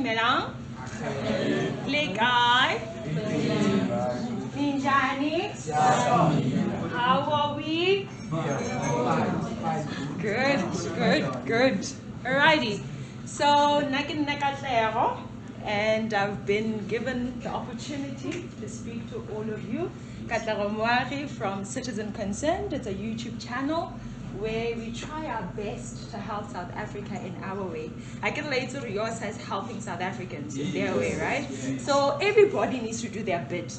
Dumelang. Click eye. Ninjani. How are we? Good. Alrighty. So, and I've been given the opportunity to speak to all of you. From Citizen Concerned. It's a YouTube channel where we try our best to help South Africa in our way. I can later Yosa is helping South Africans in their way, right? So everybody needs to do their bit.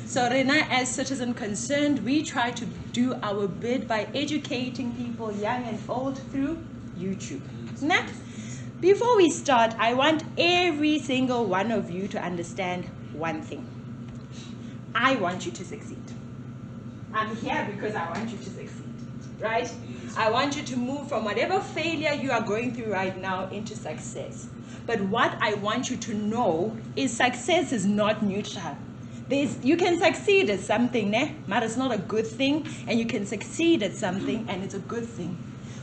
So Rena, as Citizen Concerned, we try to do our bit by educating people, young and old, through YouTube. Next, before we start, I want every single one of you to understand one thing. I want you to succeed. I'm here because I want you to succeed, right? I want you to move from whatever failure you are going through right now into success. But what I want you to know is success is not neutral. You can succeed at something, but it's not a good thing, and you can succeed at something, and it's a good thing.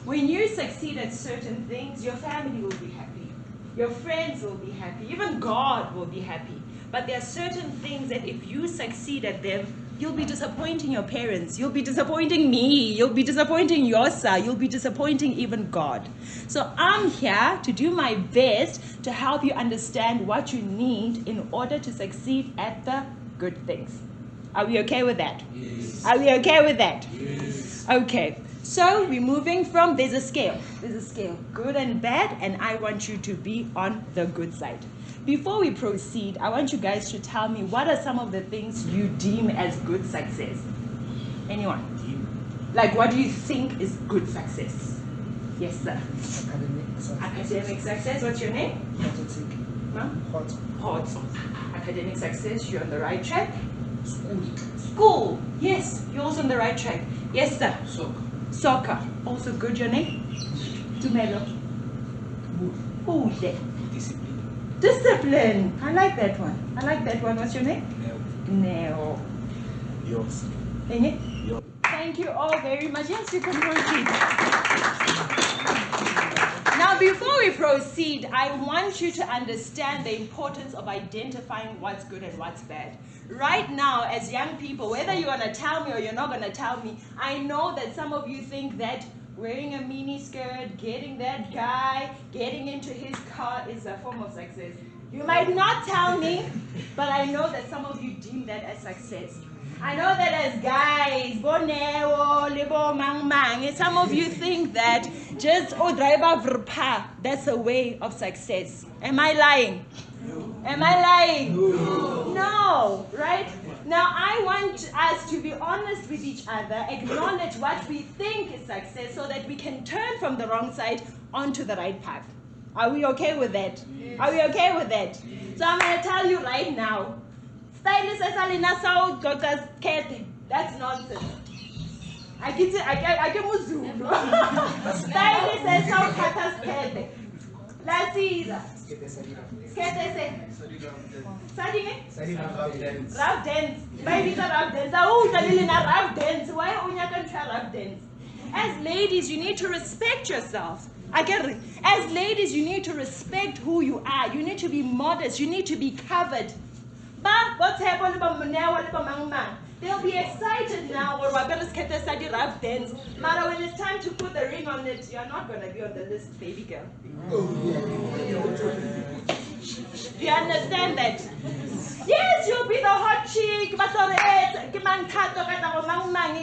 When you succeed at certain things, your family will be happy, your friends will be happy, even God will be happy. But there are certain things that if you succeed at them, you'll be disappointing your parents, you'll be disappointing me, you'll be disappointing Yosa, you'll be disappointing even God. So I'm here to do my best to help you understand what you need in order to succeed at the good things. Are we okay with that? Yes. Are we okay with that? Yes. Okay. So we're moving from, there's a scale, good and bad, and I want you to be on the good side. Before we proceed, I want you guys to tell me what are some of the things you deem as good success? Anyone? Like, what do you think is good success? Yes, sir. Academic success. What's your name? Hot. Academic success, you're on the right track. School. Yes, you're also on the right track. Yes, sir. Soccer. Also good, your name? Tumelo. Discipline. I like that one. What's your name? Neo. Yosa. Thank you all very much. Yes, you can proceed. Now, before we proceed, I want you to understand the importance of identifying what's good and what's bad. Right now, as young people, whether you're going to tell me or you're not going to tell me, I know that some of you think that wearing a mini skirt, getting that guy, getting into his car is a form of success. You might not tell me, but I know that some of you deem that as success. I know that as guys, some of you think that just that's a way of success. Am I lying? No, right? Now I want us to be honest with each other, acknowledge what we think is success so that we can turn from the wrong side onto the right path. Are we okay with that? Yes. Are we okay with that? Yes. So I'm going to tell you right now, that's nonsense. I get Muzulu. Stylist says how Kata's skete. Let's see. Rap dance. Maybe it's a rap dance. Rap dance. Why are you not rap dance? As ladies, you need to respect yourself. I get it. As ladies, you need to respect who you are. You need to be modest. You need to be covered. But what's happening? They'll be excited now, or rap dance. But when it's time to put the ring on it, you're not going to be on the list, baby girl. Do you understand that? Yes, you'll be the hot chick, but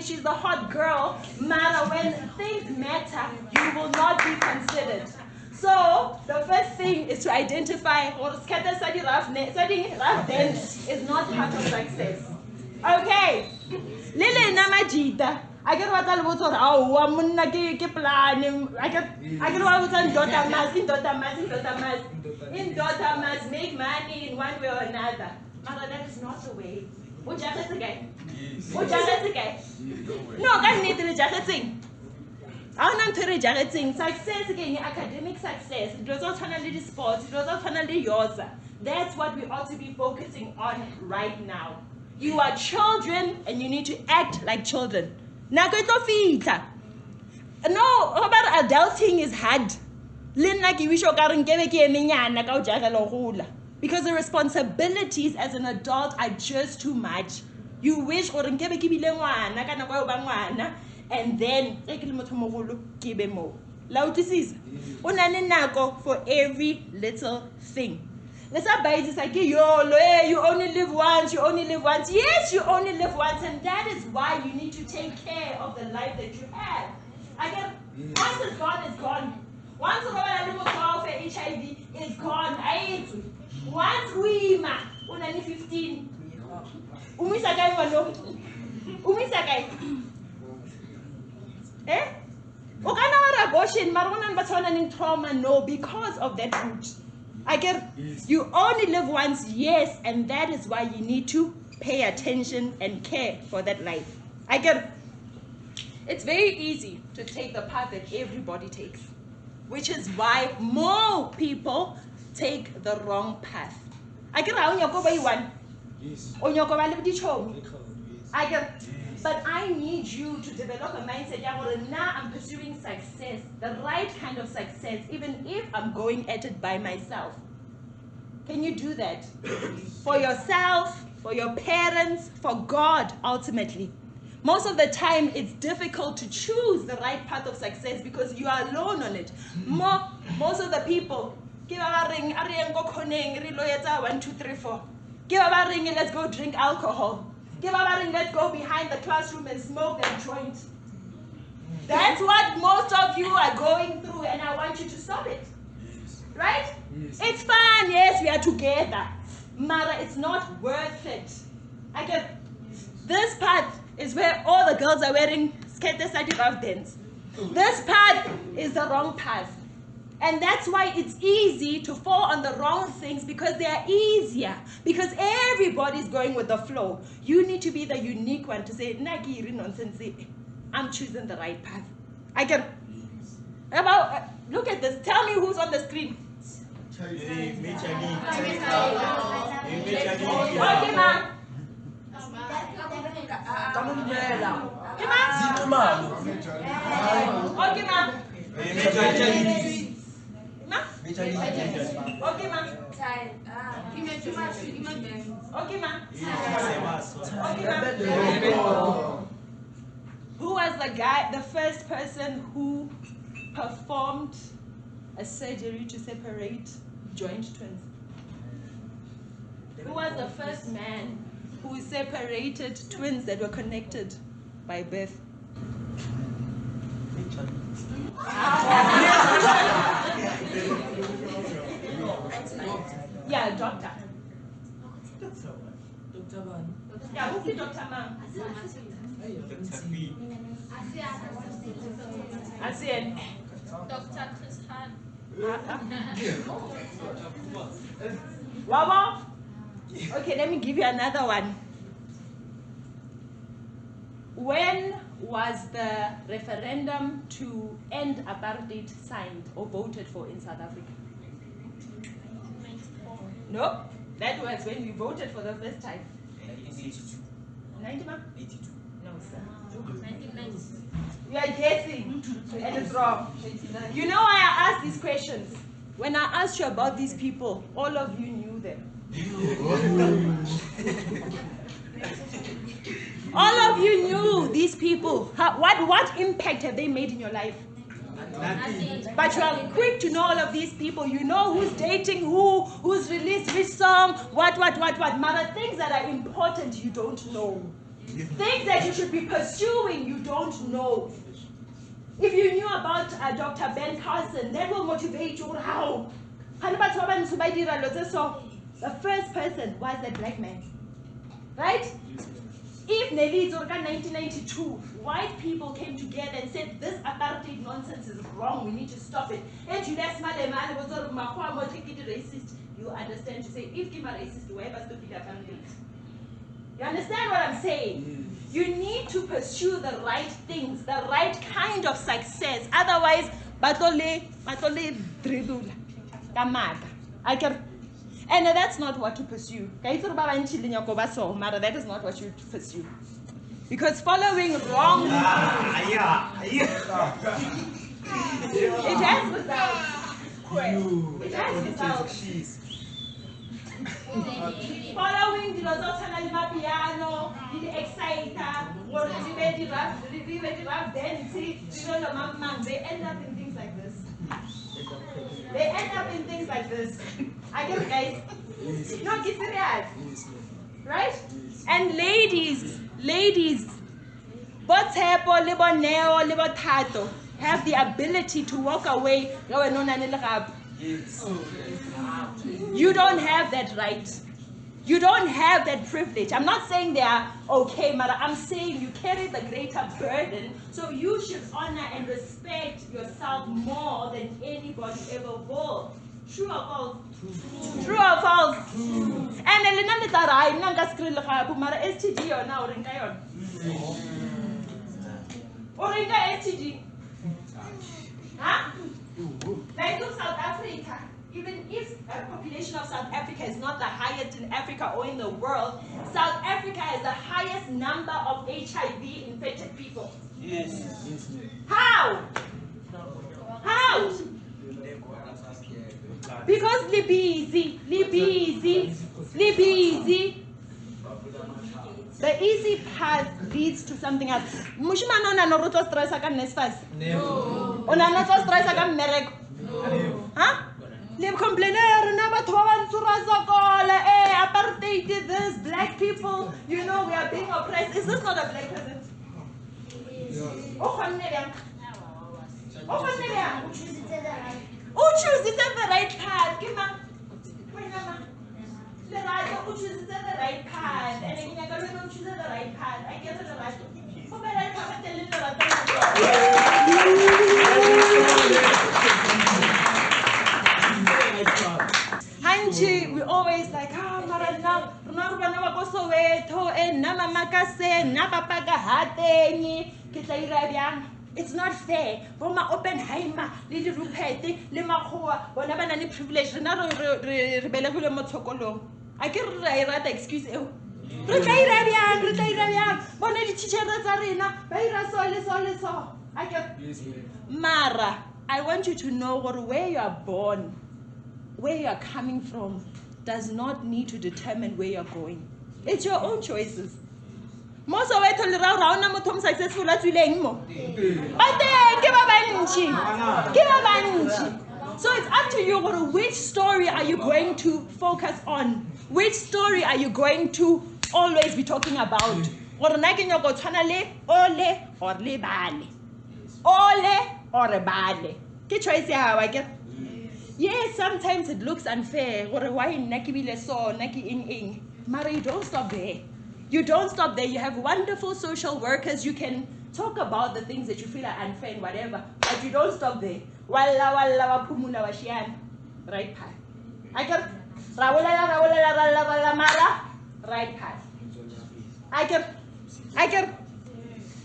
she's the hot girl. But when things matter, you will not be considered. So the first thing is to identify rap dance is not part of success. Okay. Lile namajita. I get what I was in daughter must make money in one way or another. Mother, that is not the way. No, can't need the jacket thing. I'm not thing. Success again, academic success. It was not finally sports, it was not finally Yosa. That's what we ought to be focusing on right now. You are children and you need to act like children. No, how about adulting is hard? Because the responsibilities as an adult are just too much. You wish and then for every little thing. You only live once, you only live once. Yes, you only live once, and that is why you need to take care of the life that you have. Once it's gone, it's gone. Once you have HIV, it's gone. Once we are 15, abortion, trauma, no, because of that root. You only live once, yes, and that is why you need to pay attention and care for that life. It's very easy to take the path that everybody takes, which is why more people take the wrong path. But I need you to develop a mindset. Now I'm pursuing success, the right kind of success, even if I'm going at it by myself. Can you do that? For yourself, for your parents, for God, ultimately. Most of the time, it's difficult to choose the right path of success because you are alone on it. Most of the people, give a ring, 1, 2, 3, 4. Give a ring and let's go drink alcohol. Give a ring, let's go behind the classroom and smoke that joint. That's what most of you are going through, and I want you to stop it. Right? Yes. It's fun, yes, we are together. Mara, it's not worth it. This path is where all the girls are wearing skirts and dance. This path is the wrong path. And that's why it's easy to fall on the wrong things, because they are easier. Because everybody's going with the flow. You need to be the unique one to say, Nagiri nonsense, I'm choosing the right path. Look at this. Tell me who's on the screen. Okay, ma'am. Okay, ma'am. Okay, ma'am. Okay, ma'am. Who was the first person who performed a surgery to separate joint twins? Who was the first man who separated twins that were connected by birth? Yeah, doctor. Yeah, who's the doctor, ma'am? Asian. Dr. Chris Han. Wawa? Okay, let me give you another one. When was the referendum to end apartheid signed or voted for in South Africa? 94. No, that was when we voted for the first time. 1982. 90, ma'am? 82. No, sir. 1990. You are guessing, and it's wrong. You know why I asked these questions? When I asked you about these people, all of you knew them. All of you knew these people. What impact have they made in your life? But you are quick to know all of these people. You know who's dating who's released which song, what. Mara, things that are important you don't know. Things that you should be pursuing you don't know. If you knew about Dr. Ben Carson, that will motivate you. How? The first person was a black man. Right? If Nelly Zorka 1992, white people came together and said, this apartheid nonsense is wrong, we need to stop it. And Julius Malemane was racist. You understand to say, if I'm a racist, whoever stood in apartheid. You understand what I'm saying? You need to pursue the right things, the right kind of success. Otherwise, batole dridula. And that's not what to pursue. That is not what you pursue. Because following wrong, it has results. It has results. Following the Rosanna piano, the exciter, or the rap dance, they end up in things like this. They end up in things like this. I get it, guys. No, get serious. Right? And ladies, Botepo, Libo Neo, Libo Tato have the ability to walk away. You don't have that right. You don't have that privilege. I'm not saying they are okay, Mara. I'm saying you carry the greater burden, so you should honor and respect yourself more than anybody ever will. True or false? True or false? And Elena Tarai, Nanga Skrilla, Mara STD or now Rinkayon. Orinka STD. Huh? Like look, South Africa. Even if a population of South Africa is not the highest in Africa or in the world, South Africa has the highest number of HIV infected people. Yes. How? How? Because Libby. The easy path leads to something else. Mushimano na roto stress aka nesfas. No. Ona na stress aka merek. Huh? Le complainer na batho ba bantsura sokola apartheid this black people, you know, we are being oppressed. Is this not a black person? Oh khonne bang. Oh khonne bang. Oh choose the right path. Ke mang? Wena mang. Le right o choose the right path. And then you go choose the right path. I get it right. Go be right path tell le Hanji, we always like, Marana, go Soweto, and Namamakase, Napapaga Hatengi, Kitlairabian. It's not fair. Boma Oppenheimer, Lili Rupeti, Limahoa, whenever any privilege, Renaro Rebello Motokolo. I can write excuse you. Retairabian, Bonnet teacher Zarina, Beira Solis. I can. Mara, I want you to know where you are born. Where you are coming from does not need to determine where you're going. It's your own choices. Most of it is successful at so it's up to you which story are you going to focus on? Which story are you going to always be talking about? Ole or lebale. Ole or rebale. Ke choice ya I get. Yes, sometimes it looks unfair. Why nakibile so naki ing. Mara, you don't stop there. You don't stop there. You have wonderful social workers. You can talk about the things that you feel are unfair and whatever, but you don't stop there. Walla pumula washian. Right path. I get rawala mara. Right path. I get.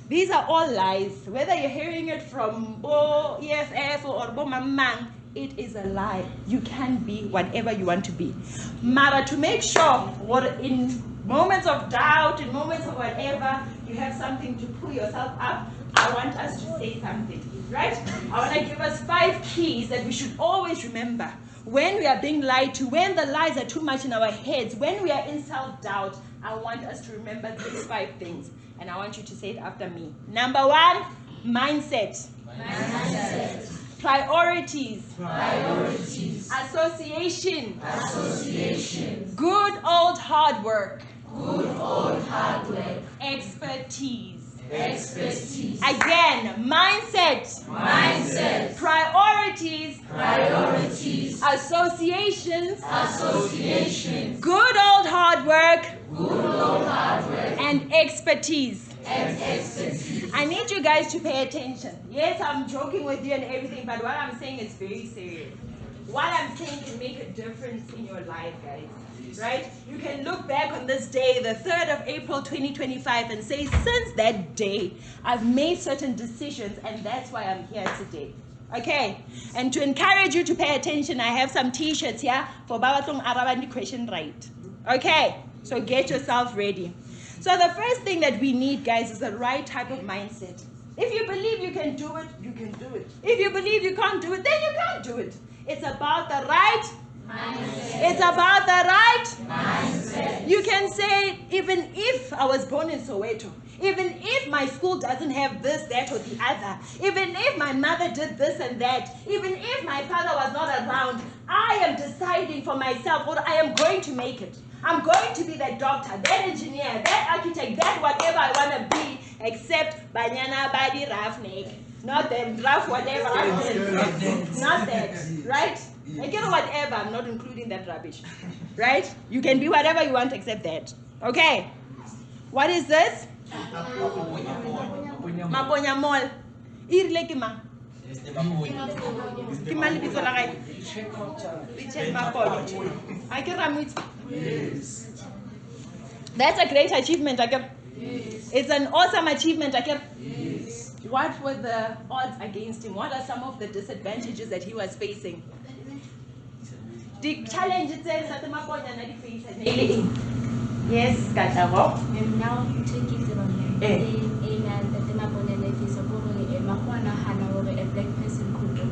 These are all lies. Whether you're hearing it from EFF or Bomamang, it is a lie. You can be whatever you want to be. Mara, to make sure what in moments of doubt, in moments of whatever, you have something to pull yourself up, I want us to say something, right? I want to give us 5 keys that we should always remember. When we are being lied to, when the lies are too much in our heads, when we are in self-doubt, I want us to remember these 5 things. And I want you to say it after me. Number 1, mindset. Priorities. Association. Good old hard work. Expertise. Again, mindset. Priorities. Associations. Good old hard work. And expertise. I need you guys to pay attention. Yes, I'm joking with you and everything, but what I'm saying is very serious. What I'm saying can make a difference in your life, guys. Right? You can look back on this day, the 3rd of April 2025, and say, since that day, I've made certain decisions, and that's why I'm here today. Okay? And to encourage you to pay attention, I have some t-shirts here for Babatong Arabandi question right. Okay? So get yourself ready. So the first thing that we need, guys, is the right type of mindset. If you believe you can do it, you can do it. If you believe you can't do it, then you can't do it. It's about the right mindset. It's about the right mindset. You can say, even if I was born in Soweto, even if my school doesn't have this, that, or the other, even if my mother did this and that, even if my father was not around, I am deciding for myself what I am going to make it. I'm going to be that doctor, that engineer, that architect, that whatever I want to be, except Banyana Badi Rafnik. Not them, Raf whatever I want. Not that, right? I get whatever, I'm not including that rubbish. Right? You can be whatever you want except that. Okay. What is this? Maponya mall. Irle ki ma. Ki mali bitso la gae. Richard Maponya. I can ramit. Yes. That's a great achievement, Akir. Yes. It's an awesome achievement, Akir. Yes. What were the odds against him? What are some of the disadvantages that he was facing? The challenge it says that the Maponya na di face. Yes, Kataro. And now take it from here. That the Maponya na di sa puro ni Makwana hana or a black person could do it.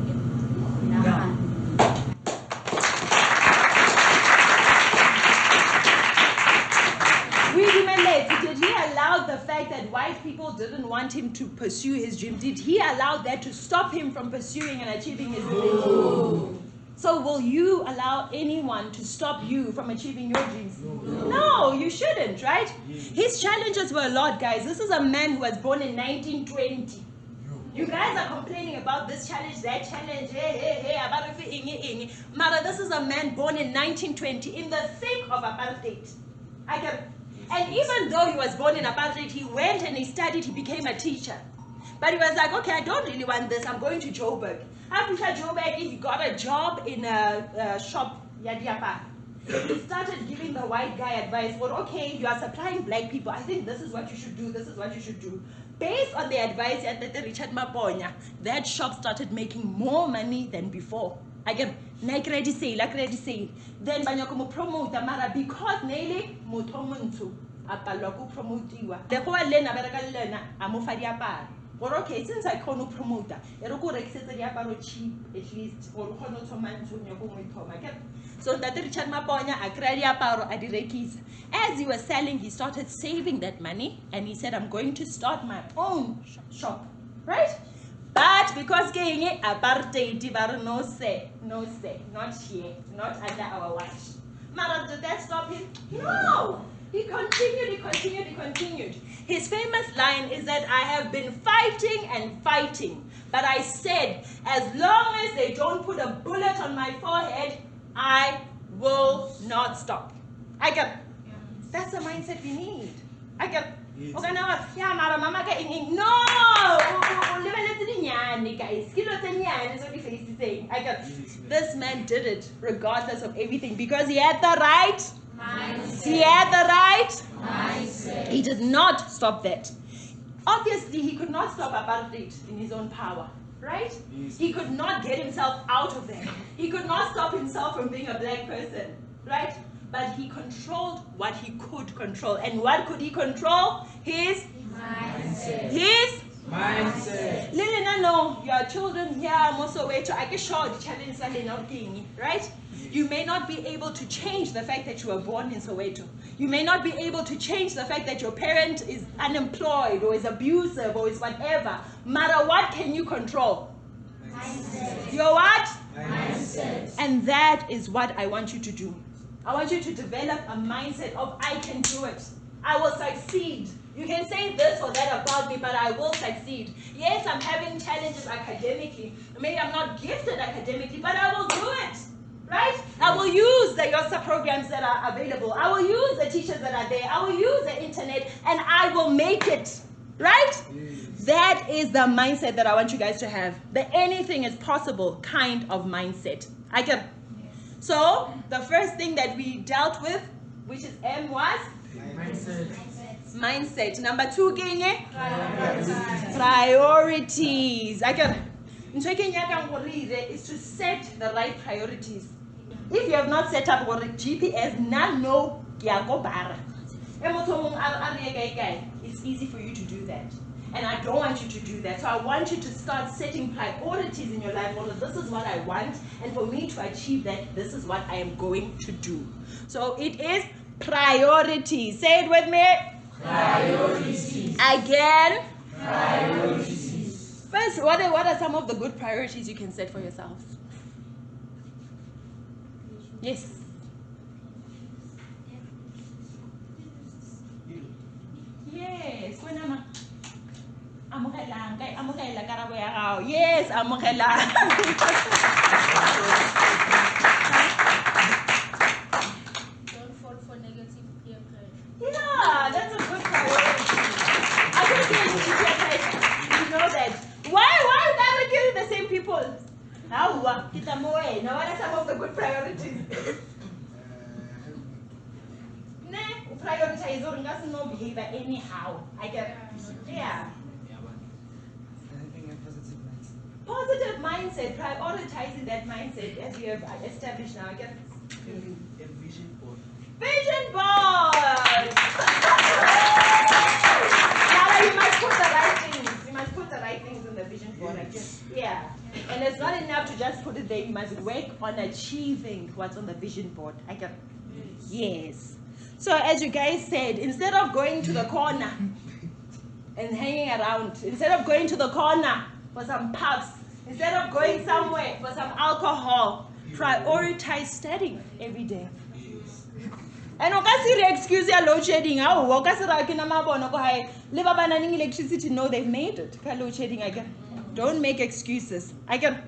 Did he allow the fact that white people didn't want him to pursue his dream? Did he allow that to stop him from pursuing and achieving his dreams? So will you allow anyone to stop you from achieving your dreams? No, you shouldn't, right? His challenges were a lot, guys. This is a man who was born in 1920. You guys are complaining about this challenge, that challenge, Mara, this is a man born in 1920 in the thick of apartheid. And even though he was born in apartheid, he went and he studied, he became a teacher. But he was like, okay, I don't really want this, I'm going to Joburg. After Joburg, he got a job in a shop, Yadiapa. He started giving the white guy advice, well, okay, you are supplying black people, I think this is what you should do, this is what you should do. Based on the advice at Richard Maponya, that shop started making more money than before. Again, credit sale. Then banyakumu promote mara because nele mutomuntu apalwa ku promotiwa. Lekwa lena bereka lena amofadi apara. Or okay, since I can't promote, eroko reksetsa diaparo cheap at least or khono tomantu nyako mo ithoma. So that Richard Maponya a credit aparo adirekisa. As he was selling, he started saving that money and he said, I'm going to start my own shop. Right? But because getting apartheid, no say, not here, not under our watch. Mara, did that stop him? No! He continued. His famous line is that I have been fighting and fighting, but I said, as long as they don't put a bullet on my forehead, I will not stop. That's the mindset we need. Okay, no! This man did it regardless of everything because he had the right mindset. He had the right mindset. He did not stop that. Obviously, he could not stop apartheid in his own power, right? He could not get himself out of there. He could not stop himself from being a black person, right? But he controlled what he could control. And what could he control? His mindset. His mindset. No, your children here are also way to I can show the challenge that they're not getting, right? You may not be able to change the fact that you were born in Soweto. You may not be able to change the fact that your parent is unemployed or is abusive or is whatever. Matter what can you control? Mindset. Your what? Mindset. And that is what I want you to do. I want you to develop a mindset of I can do it. I will succeed. You can say this or that about me, but I will succeed. Yes, I'm having challenges academically. Maybe I'm not gifted academically, but I will do it. Right? I will use the Yosa programs that are available. I will use the teachers that are there. I will use the internet and I will make it. Right? Yes. That is the mindset that I want you guys to have. The anything is possible kind of mindset. So, the first thing that we dealt with, which is M, was? Mindset. Number 2, priorities. Is to set the right priorities. If you have not set up GPS, it's easy for you to do that. And I don't want you to do that. So I want you to start setting priorities in your life. Well, this is what I want, and for me to achieve that, this is what I am going to do. So it is priorities. Say it with me. Priorities. Again. Priorities. First, what are some of the good priorities you can set for yourself? Yes. Yes. Amogela karabo ya gago. Yes, amogela. Don't fall for negative peer pressure. Yeah, that's a good priority. I think you know that. Why can't you the same people? Now, what are some of the good priorities? Prioritize or no behavior anyhow. I get yeah. Positive mindset, prioritizing that mindset as we have established now. I get A vision board. vision board. Now you must put the right things. You must put the right things in the vision board. I guess. Yeah. And it's not enough to just put it there. You must work on achieving what's on the vision board. I get yes. So as you guys said, instead of going to the corner and hanging around, instead of going to the corner for some puffs, instead of going somewhere for some alcohol, prioritize studying every day. And okay, excuse your load shedding. Electricity, no, they've made it. Load shedding, I get. Don't make excuses. I get.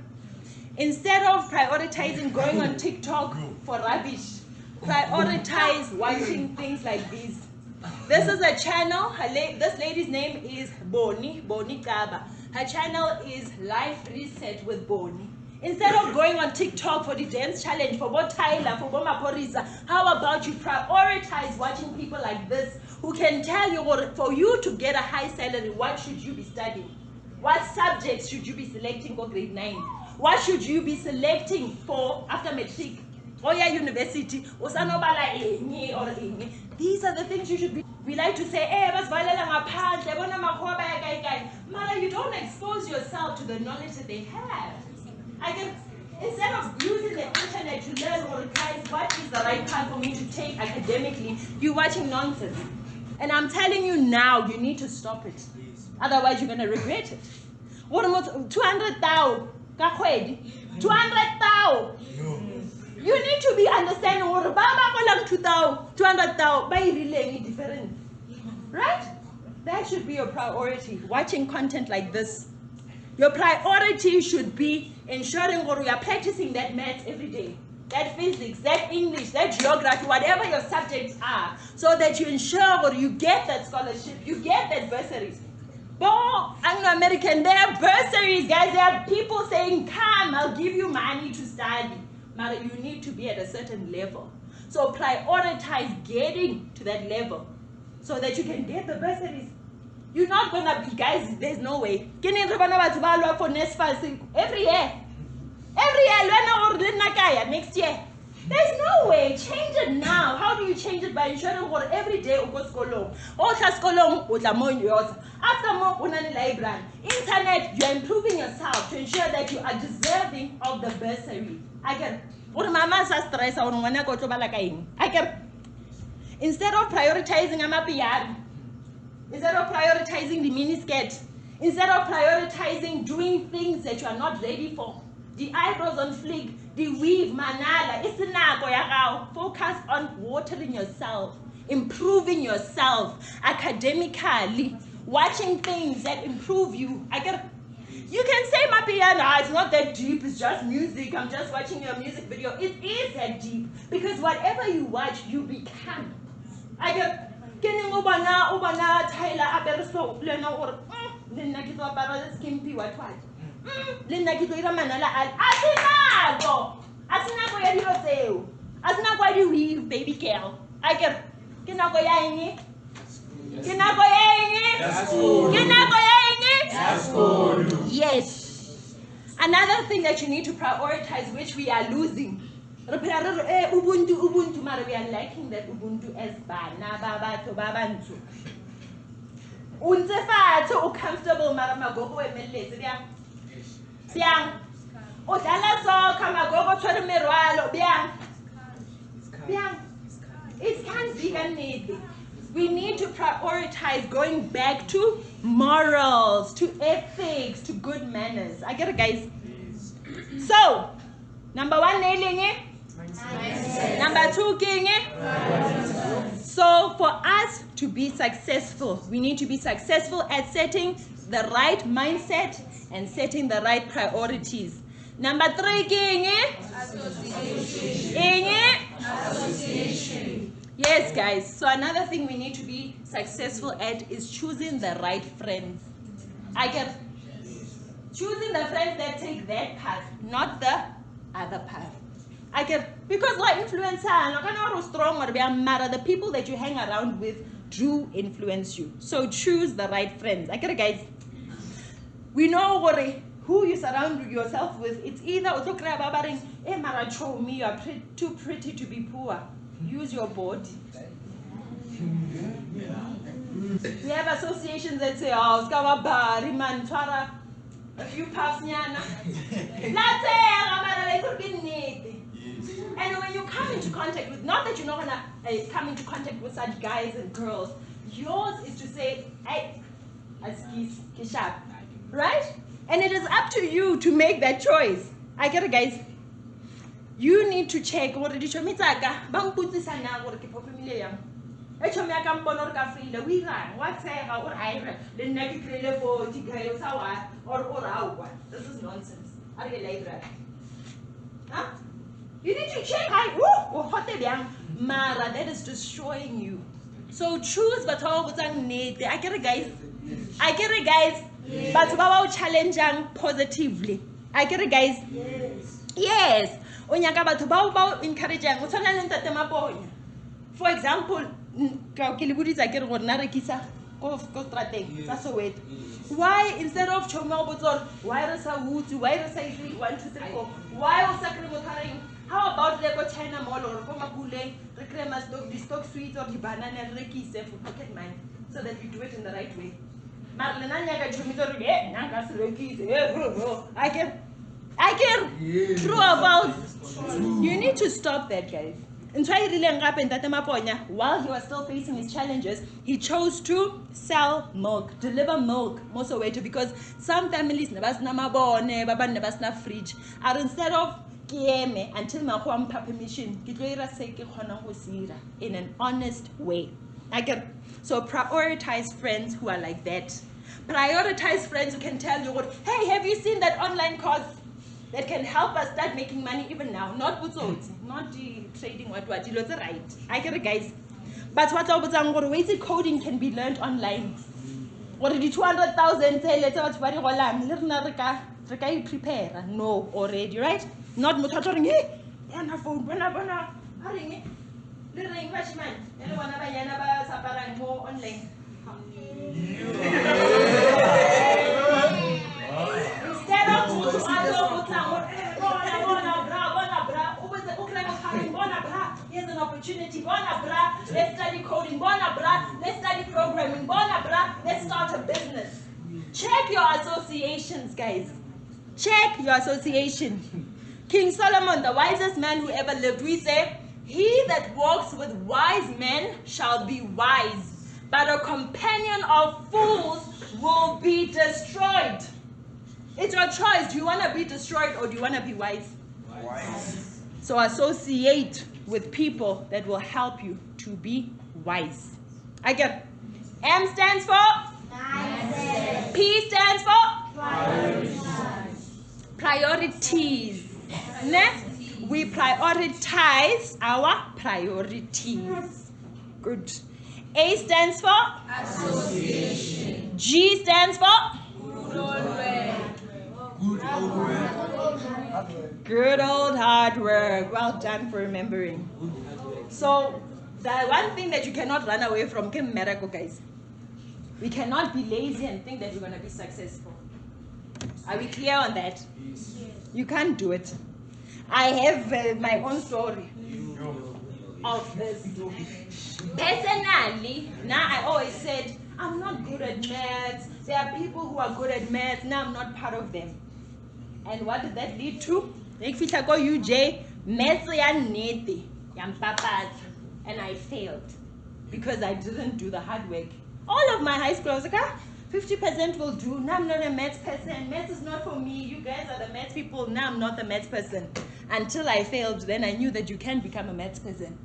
Instead of prioritizing going on TikTok for rubbish, prioritize watching things like these. This is a channel. This lady's name is Boni Kaba. Her channel is Life Reset with Boni. Instead of going on TikTok for the dance challenge, for both Tyler, for both Maporisa, how about you prioritize watching people like this who can tell you what, for you to get a high salary, what should you be studying? What subjects should you be selecting for grade 9? What should you be selecting for after matric? Or your university? Or these are the things you should be. We like to say, Mara, you don't expose yourself to the knowledge that they have. Instead of using the internet to learn or realize what is the right path for me to take academically, you're watching nonsense. And I'm telling you now, you need to stop it. Otherwise, you're going to regret it. What about 200,000? 200,000. You need to be understanding what about 200,000 by really different. Right? That should be your priority. Watching content like this. Your priority should be ensuring that we are practicing that maths every day, that physics, that English, that geography, whatever your subjects are, so that you ensure that you get that scholarship, you get that bursaries. But Anglo-American, there are bursaries, guys. There are people saying, come, I'll give you money to study. But you need to be at a certain level. So prioritize getting to that level so that you can get the bursaries. You're not going to be, guys, there's no way. Every year. Every year, next year. There's no way. Change it now. How do you change it? By ensuring that every day you go to school. After more, library. Internet, you're improving yourself to ensure that you are deserving of the bursary. I get instead of prioritizing amapiano, instead of prioritizing the miniskirt, instead of prioritizing doing things that you are not ready for, the eyebrows on fleek, the weave, manala, focus on watering yourself, improving yourself academically, watching things that improve you. You can say my piano, it's not that deep, it's just music, I'm just watching your music video. It is that deep, because whatever you watch, you become. Baby girl. Yes. Another thing that you need to prioritize, which we are losing. Ubuntu, we are lacking that Ubuntu as Bana. Unse fatshe o comfortable mara magogo emeletse bjang. Bjang. O dala soccer magogo tshwere merwalo bjang. Bjang. It can't be kannete. We need to prioritize going back to morals, to ethics, to good manners. I get it, guys. So, number 1, nailing it. Number 2, king it. So, for us to be successful, we need to be successful at setting the right mindset and setting the right priorities. Number 3, king it. Association. Yes, guys. So another thing we need to be successful at is choosing the right friends. I get choosing the friends that take that path, not the other path. I get because like influencer, not strong or the people that you hang around with do influence you. So choose the right friends. I get it, guys. We know who you surround yourself with. It's either you are too pretty to be poor. Use your body. We have associations that say, oh, skawabari man twara a few puffs nyana. And when you come into contact with, not that you're not gonna come into contact with such guys and girls, yours is to say, hey, kishap, right? And it is up to you to make that choice. I get it, guys. You need to check what it is. What this is nonsense. Are you like that? Huh? You need to check. Mara, that is destroying you. So choose but I get it, guys. I get it, guys. But about challenging positively. I get it, guys. Yes. Encouraging. For example, why instead of why is why is 1, 2, 3, 4? Why how about go China Mall or go Mapule, the stock sweets or the banana for pocket money, so that we do it in the right way. I can true about. You need to stop that, guys. And try while he was still facing his challenges, he chose to sell milk, deliver milk, more Soweto, because some families never na fridge. And instead of until my permission, in an honest way. So prioritize friends who are like that. Prioritize friends who can tell you, hey, have you seen that online course that can help us start making money even now? Not not the trading what right. I get it, guys. But what coding can be learned online. What did 200,000 say? Let's prepare. No, already, right? Not mutating here. And phone online. Instead of here's an opportunity. Let's study coding. Let's study programming. Let's start a business. Check your associations, guys. Check your association. King Solomon, the wisest man who ever lived, we say, he that walks with wise men shall be wise, but a companion of fools will be destroyed. It's your choice. Do you want to be destroyed or do you want to be wise? Wise. So associate with people that will help you to be wise. I get M stands for? Mindset. P stands for? Priorities. Next, we prioritize our priorities. Good. A stands for? Association. G stands for? Good old work. Good old hard work. Well done for remembering. So, the one thing that you cannot run away from, guys. We cannot be lazy and think that we're going to be successful. Are we clear on that? Yes. You can't do it. I have my own story of this. Personally, now I always said, I'm not good at maths. There are people who are good at maths. Now I'm not part of them. And what did that lead to? UJ, maths and I failed because I didn't do the hard work. All of my high school, I was like, 50% will do. Now I'm not a maths person. Maths is not for me. You guys are the maths people. Now I'm not the maths person. Until I failed, then I knew that you can become a maths person.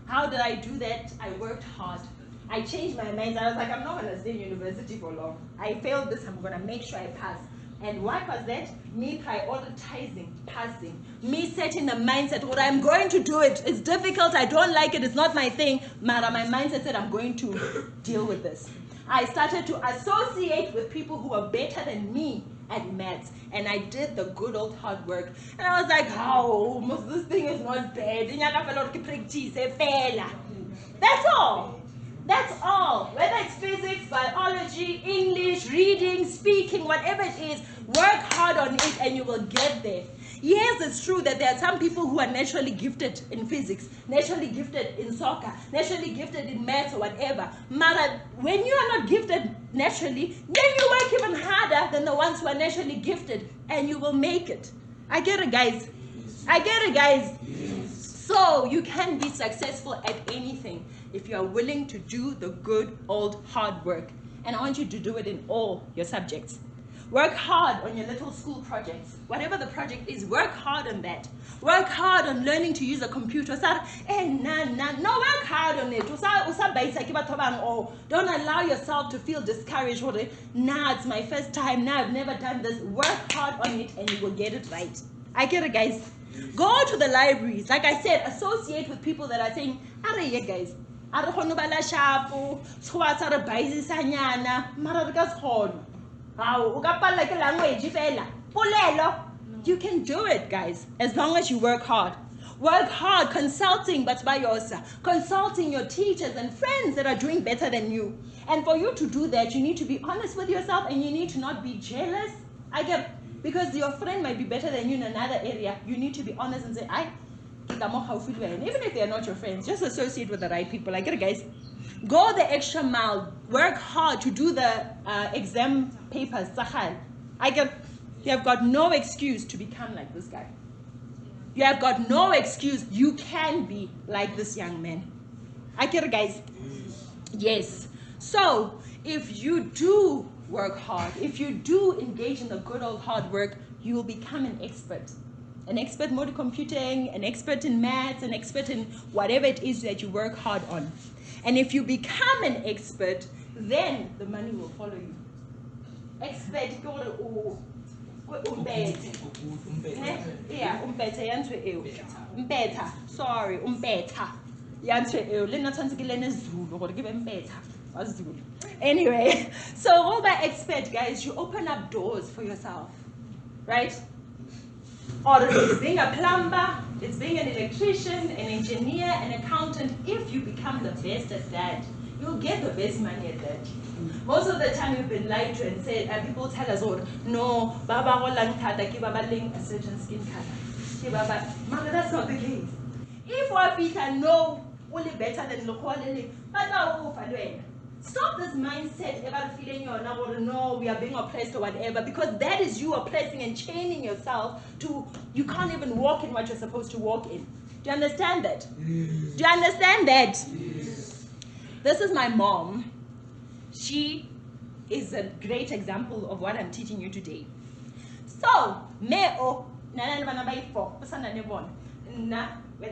How did I do that? I worked hard. I changed my mind. I was like, I'm not going to stay in university for long. I failed this. I'm going to make sure I pass. And what was that? Me prioritizing passing. Me setting the mindset, what I'm going to do it. It's difficult. I don't like it. It's not my thing. Mara, my mindset said, I'm going to deal with this. I started to associate with people who are better than me at maths. And I did the good old hard work. And I was like, oh, this thing is not bad. That's all. That's all. Whether it's physics, biology, English, reading, speaking, whatever it is, work hard on it and you will get there. Yes, it's true that there are some people who are naturally gifted in physics, naturally gifted in soccer, naturally gifted in maths or whatever. But when you are not gifted naturally, then you work even harder than the ones who are naturally gifted and you will make it. I get it, guys. I get it, guys. So you can be successful at anything if you are willing to do the good old hard work. And I want you to do it in all your subjects. Work hard on your little school projects. Whatever the project is, work hard on that. Work hard on learning to use a computer. No, work hard on it. Don't allow yourself to feel discouraged. Nah, it's my first time. Nah, I've never done this. Work hard on it and you will get it right. I get it, guys. Go to the libraries. Like I said, associate with people that are saying, "Are guys? You can do it, guys, as long as you work hard. Work hard consulting, but by Yosa, consulting your teachers and friends that are doing better than you. And for you to do that, you need to be honest with yourself and you need to not be jealous. Because your friend might be better than you in another area. You need to be honest and say, even if they're not your friends, just associate with the right people. I get it, guys. Go the extra mile. Work hard to do the exam papers. You have got no excuse to become like this guy. You have got no excuse. You can be like this young man. I get it, guys. Yes. So if you do work hard, if you do engage in the good old hard work, you will become an expert. An expert in motor computing, an expert in maths, an expert in whatever it is that you work hard on. And if you become an expert, then the money will follow you. Expert, anyway, so all by expert, guys, you open up doors for yourself, right? Or it's being a plumber, it's being an electrician, an engineer, an accountant. If you become the best at that, you'll get the best money at that. Most of the time you've been lied to and said, and people tell us, oh, no, baba lang tata ki baba ling a certain skin color. Mama, that's not the case. If Wafita know only better than Lokwalele, but now stop this mindset about feeling you're now or no, we are being oppressed or whatever, because that is you oppressing and chaining yourself to you can't even walk in what you're supposed to walk in. Do you understand that? Yes. Do you understand that? Yes. This is my mom. She is a great example of what I'm teaching you today. So, meo with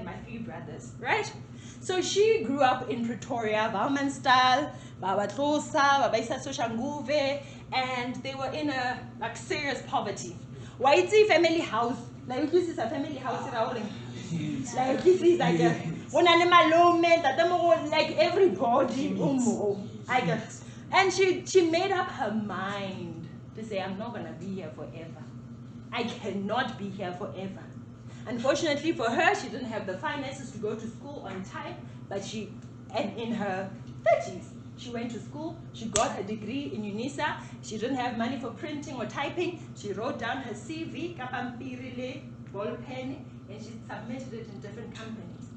my three brothers, right? So she grew up in Pretoria, Valman style, Babatlosa, Babaisa Soshanguve, and they were in a serious poverty. Whitey family house, like this is a family house in our like this is like like everybody, I guess. And she made up her mind to say, I'm not gonna be here forever. I cannot be here forever. Unfortunately for her, she didn't have the finances to go to school on time, but and in her 30s, she went to school, she got a degree in UNISA, she didn't have money for printing or typing, she wrote down her CV, kapampirile, ball pen, and she submitted it in different companies,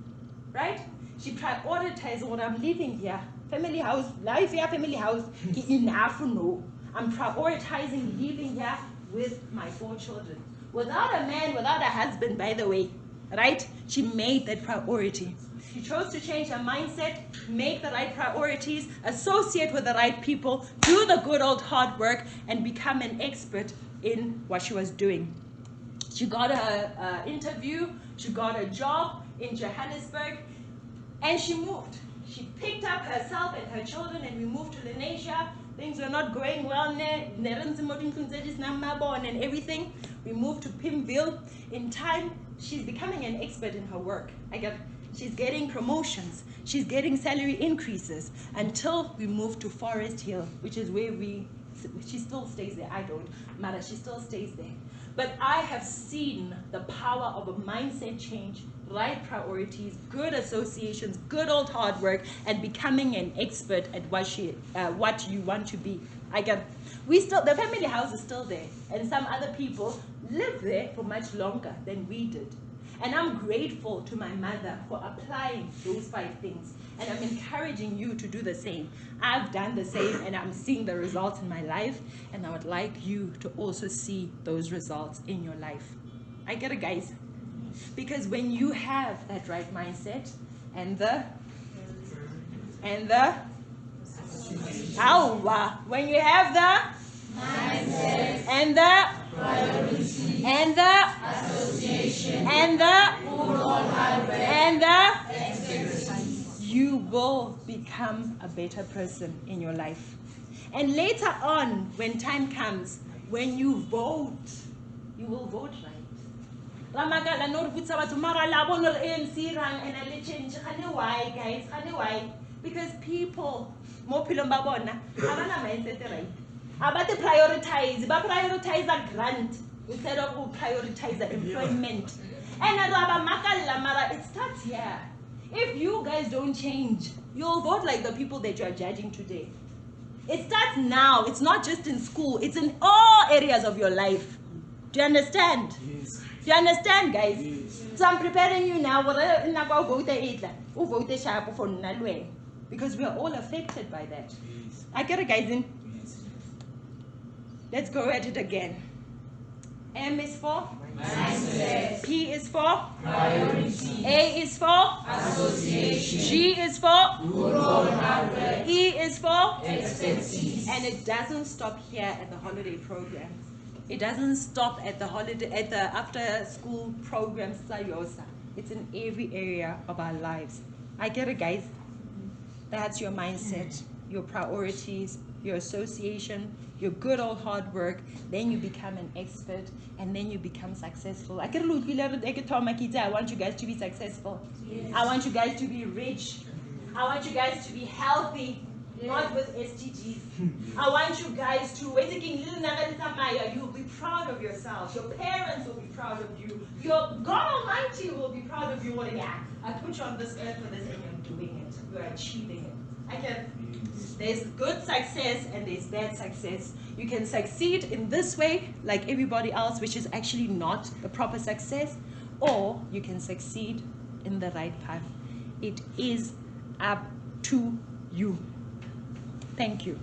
right? She prioritized what I'm living here family house, life here, family house, enough no. I'm prioritizing living here with my 4 children. Without a man, without a husband, by the way, right? She made that priority. She chose to change her mindset, make the right priorities, associate with the right people, do the good old hard work, and become an expert in what she was doing. She got an interview, she got a job in Johannesburg, and she moved. She picked up herself and her children, and we moved to Lenasia. Things were not going well and everything. We moved to Pimville. In time, she's becoming an expert in her work. She's getting promotions. She's getting salary increases until we moved to Forest Hill, which is where she still stays there. I don't, Mara, she still stays there. But I have seen the power of a mindset change, right priorities, good associations, good old hard work, and becoming an expert at what you want to be. The family house is still there, and some other people live there for much longer than we did. And I'm grateful to my mother for applying those 5 things. And I'm encouraging you to do the same. I've done the same, and I'm seeing the results in my life. And I would like you to also see those results in your life. I get it, guys? Because when you have that right mindset when you have the mindset and the priority and the association and you will become a better person in your life. And later on, when time comes, when you vote, you will vote right. Why? Because people more prioritize a grant instead of prioritize the employment. And it starts here. If you guys don't change, you'll vote like the people that you are judging today. It starts now. It's not just in school. It's in all areas of your life. Do you understand? Yes. Do you understand, guys? Yes. So I'm preparing you now. Because we are all affected by that. Yes. I get it, guys. Yes. Let's go at it again. M is for Mindset. P is for Priority. A is for Association. G is for Good old hard work. E is for Expertise. and it doesn't stop here at the holiday programs. It doesn't stop at the after school programs like Yosa. It's in every area of our lives. I get it, guys. That's your mindset, your priorities, your association, your good old hard work. Then you become an expert, and then you become successful. I want you guys to be successful. Yes. I want you guys to be rich. I want you guys to be healthy, not with STGs. I want you guys to, you'll be proud of yourself. Your parents will be proud of you. Your God Almighty will be proud of you. I put you on this earth for this, and you're doing it. You're achieving it. There's good success and there's bad success. You can succeed in this way, like everybody else, which is actually not the proper success, or you can succeed in the right path. It is up to you. Thank you.